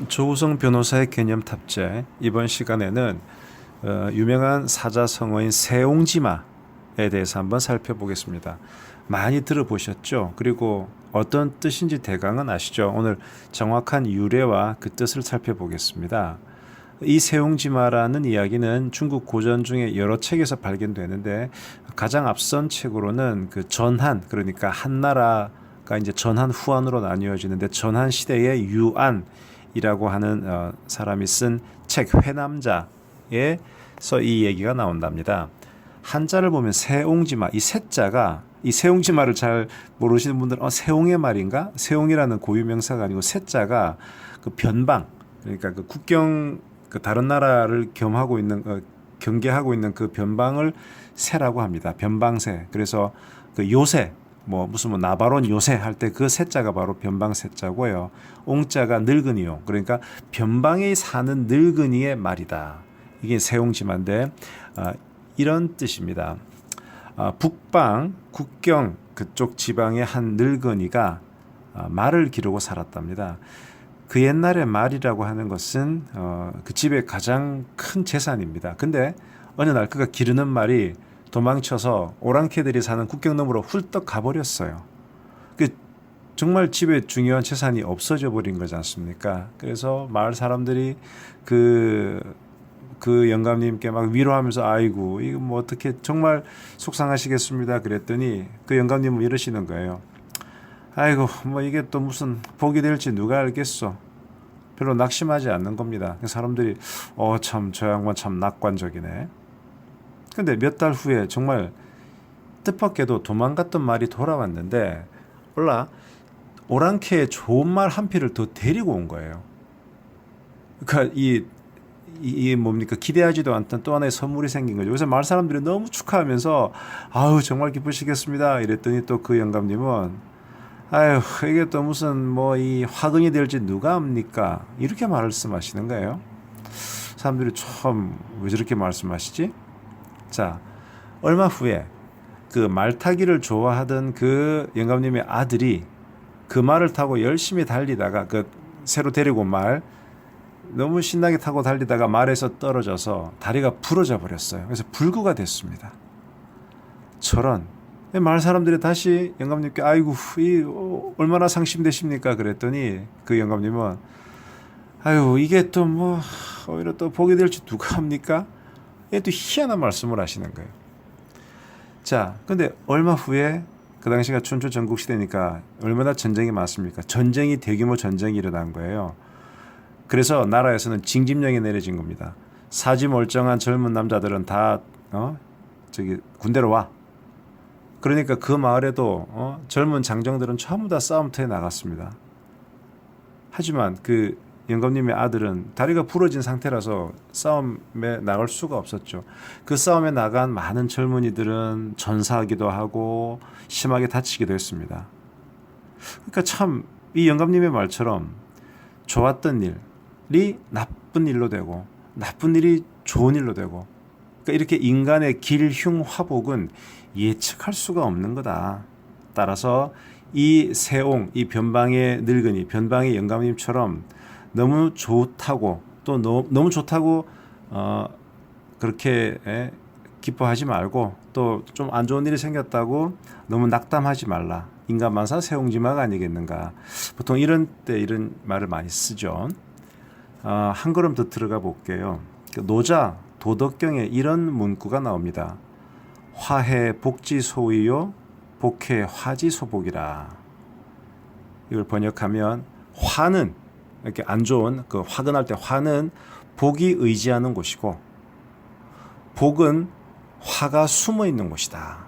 조우성 변호사의 개념 탑재. 이번 시간에는 유명한 사자성어인 세옹지마에 대해서 한번 살펴보겠습니다. 많이 들어보셨죠? 그리고 어떤 뜻인지 대강은 아시죠? 오늘 정확한 유래와 그 뜻을 살펴보겠습니다. 이 세옹지마라는 이야기는 중국 고전 중에 여러 책에서 발견되는데, 가장 앞선 책으로는 그 전한, 그러니까 한나라가 이제 전한 후한으로 나뉘어지는데, 전한 시대의 유안이라고 하는 사람이 쓴 책 회남자에서 이 얘기가 나온답니다. 한자를 보면 세옹지마, 이 세자가, 이 세옹지마를 잘 모르시는 분들은 세옹의 말인가? 세옹이라는 고유명사가 아니고 세자가 그 변방, 그러니까 그 국경, 그 다른 나라를 겸하고 있는 경계하고 있는 그 변방을 세라고 합니다. 변방세. 그래서 그 요새 무슨 나바론 요새 할 때 그 세자가 바로 변방 세자고요. 옹자가 늙은이용. 그러니까 변방에 사는 늙은이의 말이다. 이게 세옹지마인데 이런 뜻입니다. 북방 국경 그쪽 지방의 한 늙은이가 말을 기르고 살았답니다. 그 옛날에 말이라고 하는 것은 그 집의 가장 큰 재산입니다. 근데 어느 날 그가 기르는 말이 도망쳐서 오랑캐들이 사는 국경 너머로 훌떡 가버렸어요. 그 정말 집에 중요한 재산이 없어져 버린 거지 않습니까? 그래서 마을 사람들이 그 영감님께 막 위로하면서 아이고 이거 뭐 어떻게 정말 속상하시겠습니다. 그랬더니 그 영감님은 이러시는 거예요. 아이고 뭐 이게 또 무슨 복이 될지 누가 알겠어. 별로 낙심하지 않는 겁니다. 사람들이 참 저 양반 참 낙관적이네. 근데 몇 달 후에 정말 뜻밖에도 도망갔던 말이 돌아왔는데 오랑캐의 좋은 말 한 필을 더 데리고 온 거예요. 그러니까 이 뭡니까 기대하지도 않던 또 하나의 선물이 생긴 거죠. 그래서 마을 사람들이 너무 축하하면서 아유 정말 기쁘시겠습니다. 이랬더니 또 그 영감님은 아유 이게 또 무슨 이 화근이 될지 누가 압니까? 이렇게 말씀하시는 거예요. 사람들이 참 왜 저렇게 말씀하시지? 자, 얼마 후에 그 말타기를 좋아하던 그 영감님의 아들이 그 말을 타고 열심히 달리다가 그 새로 데리고 온 말 너무 신나게 타고 달리다가 말에서 떨어져서 다리가 부러져 버렸어요. 그래서 불구가 됐습니다. 저런 마을 사람들이 다시 영감님께 아이고 얼마나 상심되십니까? 그랬더니 그 영감님은 아유 이게 또 오히려 또 복이 될지 누가 합니까? 이게 또 희한한 말씀을 하시는 거예요. 자, 근데 얼마 후에 그 당시가 춘추 전국 시대니까 얼마나 전쟁이 많습니까? 대규모 전쟁이 일어난 거예요. 그래서 나라에서는 징집령이 내려진 겁니다. 사지 멀쩡한 젊은 남자들은 다 군대로 와. 그러니까 그 마을에도 젊은 장정들은 전부 다 싸움터에 나갔습니다. 하지만 그 영감님의 아들은 다리가 부러진 상태라서 싸움에 나갈 수가 없었죠. 그 싸움에 나간 많은 젊은이들은 전사하기도 하고 심하게 다치기도 했습니다. 그러니까 참 이 영감님의 말처럼 좋았던 일이 나쁜 일로 되고 나쁜 일이 좋은 일로 되고, 그러니까 이렇게 인간의 길흉화복은 예측할 수가 없는 거다. 따라서 이 세옹, 이 변방의 늙은이, 변방의 영감님처럼 너무 좋다고 또 너무 좋다고 그렇게 기뻐하지 말고 또 좀 안 좋은 일이 생겼다고 너무 낙담하지 말라. 인간만사 세옹지마가 아니겠는가. 보통 이런 때 이런 말을 많이 쓰죠. 한 걸음 더 들어가 볼게요. 노자 도덕경에 이런 문구가 나옵니다. 화해 복지소위요 복해 화지소복이라. 이걸 번역하면 화는 이렇게 안 좋은 그 화근할 때 화는 복이 의지하는 곳이고 복은 화가 숨어 있는 곳이다.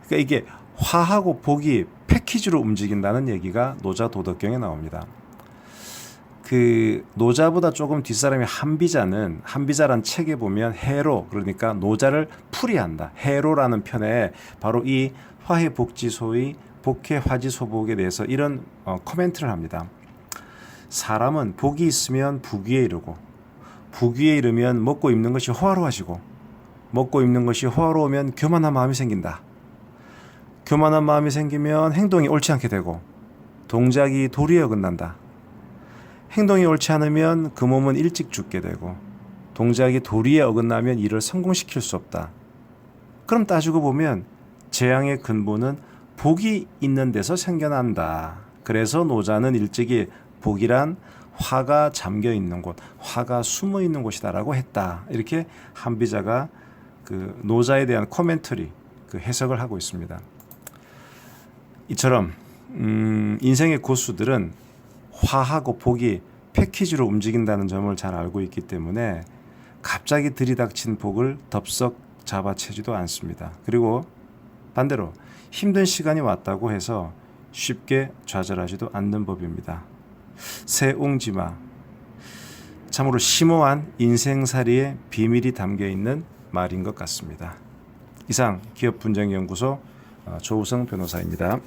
그러니까 이게 화하고 복이 패키지로 움직인다는 얘기가 노자 도덕경에 나옵니다. 그 노자보다 조금 뒷사람이 한비자란 책에 보면 해로, 그러니까 노자를 풀이한다. 해로라는 편에 바로 이 화해복지소의 복해화지소복에 대해서 이런 코멘트를 합니다. 사람은 복이 있으면 부귀에 이르고 부귀에 이르면 먹고 입는 것이 호화로워지고 먹고 입는 것이 호화로우면 교만한 마음이 생긴다. 교만한 마음이 생기면 행동이 옳지 않게 되고 동작이 도리에 어긋난다. 행동이 옳지 않으면 그 몸은 일찍 죽게 되고 동작이 도리에 어긋나면 이를 성공시킬 수 없다. 그럼 따지고 보면 재앙의 근본은 복이 있는 데서 생겨난다. 그래서 노자는 일찍이 복이란 화가 잠겨 있는 곳, 화가 숨어 있는 곳이다라고 했다. 이렇게 한비자가 그 노자에 대한 코멘터리, 그 해석을 하고 있습니다. 이처럼 인생의 고수들은 화하고 복이 패키지로 움직인다는 점을 잘 알고 있기 때문에 갑자기 들이닥친 복을 덥석 잡아채지도 않습니다. 그리고 반대로 힘든 시간이 왔다고 해서 쉽게 좌절하지도 않는 법입니다. 새옹지마, 참으로 심오한 인생살이의 비밀이 담겨있는 말인 것 같습니다. 이상 기업분쟁연구소 조우성 변호사입니다.